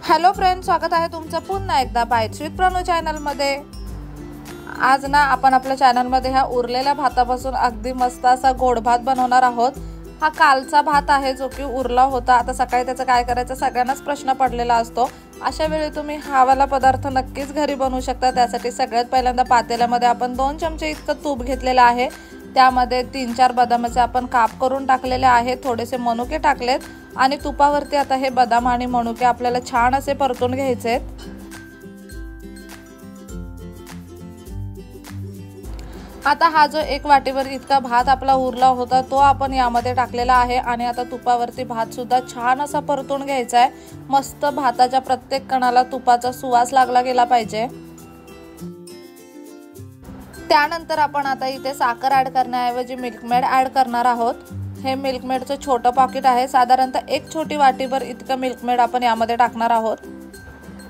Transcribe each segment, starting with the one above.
Hello friends, स्वागत आहे तुमचं पुन्हा एकदा बाईट्स विथ प्रणू चॅनलमध्ये। आज ना आपण आपल्या चॅनलमध्ये ह्या उरलेल्या भातापासून अगदी मस्त असा गोड भात बनवणार आहोत। हा कालचा भात आहे जो की उरला होता। आता सकाळी त्याचं काय करायचं सगळ्यांनाच प्रश्न पडलेला असतो। अशा वेळी तुम्ही हा वाला पदार्थ नक्कीच घरी बनवू शकता। त्यासाठी सगळ्यात पहिल्यांदा पातेल्यामध्ये आपण 2 चमचे इतकं तूप घेतलेलं आहे। त्यामध्ये 3-4 बदामाचे आपण काप करून टाकलेले आहेत, थोडेसे मनुके टाकलेत आणि तुपावरती आता हे बदाम आणि मनुके आपल्याला छान असे परतून घ्यायचे आहेत। आता हा जो 1 वाटीवर इतका भात आपला उरला होता तो आपण यामध्ये टाकलेला आहे आणि आता तुपावरती भात सुद्धा छान असा परतून घ्यायचा आहे। मस्त भाताच्या प्रत्येक कणाला तुपाचा सुवास लागला गेला पाहिजे। त्यानंतर आपण आता इथे साखर ॲड करण्याऐवजी मिल्कमेड ॲड करणार आहोत। हे मिल्कमेडचं छोटं पॉकेट आहे, साधारणतः 1 छोटी वाटीभर इतकं मिल्कमेड आपण यामध्ये टाकणार आहोत।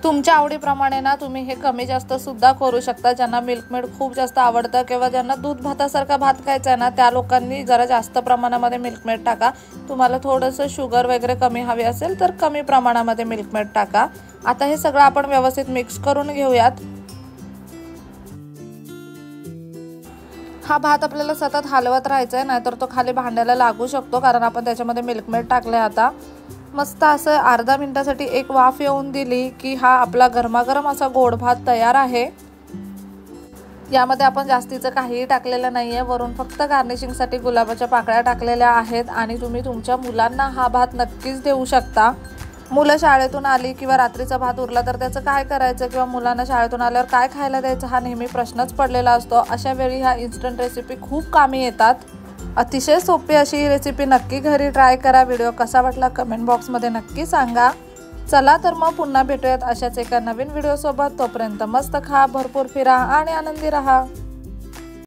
तुमच्या आवडीप्रमाणे ना तुम्ही हे कमी जास्त सुद्धा करू शकता। ज्यांना मिल्कमेड खूप जास्त आवडतं किंवा ज्यांना दूध भातासारखा भात खायचा आहे ना त्या लोकांनी जरा जास्त प्रमाणामध्ये मिल्कमेड टाका। तुम्हाला थोडंसं शुगर वगैरे कमी हवी असेल तर कमी प्रमाणामध्ये मिल्कमेड टाका। आता हे सगळं आपण व्यवस्थित मिक्स करून घेऊयात। हा भात आपल्याला सतत हलवत राहायचा आहे, नाहीतर तो खाली भांड्याला लागू शकतो, कारण आपण त्याच्यामध्ये मिल्कमेड टाकले। आता मस्त असं अर्धा मिनिटासाठी एक वाफ येऊन दिली की हा आपला गरमागरम असा गोड भात तयार आहे। यामध्ये आपण जास्तीचं काहीही टाकलेलं नाहीये, वरून फक्त गार्निशिंगसाठी गुलाबाच्या पाकळ्या टाकलेल्या आहेत आणि तुम्ही तुमच्या मुलांना हा भात नक्कीच देऊ शकता। मुलं शाळेतून आली किंवा रात्रीचा भात उरला तर त्याचं काय करायचं किंवा मुलांना शाळेतून आल्यावर काय खायला द्यायचं हा नेहमी प्रश्नच पडलेला असतो। अशा वेळी ह्या इन्स्टंट रेसिपी खूप कामी येतात। अतिशय सोपी अशी ही रेसिपी नक्की घरी ट्राय करा। व्हिडिओ कसा वाटला कमेंट बॉक्समध्ये नक्की सांगा। चला तर मग पुन्हा भेटूयात अशाच एका नवीन व्हिडिओ सोबत। तोपर्यंत मस्त खा, भरपूर फिरा आणि आनंदी रहा।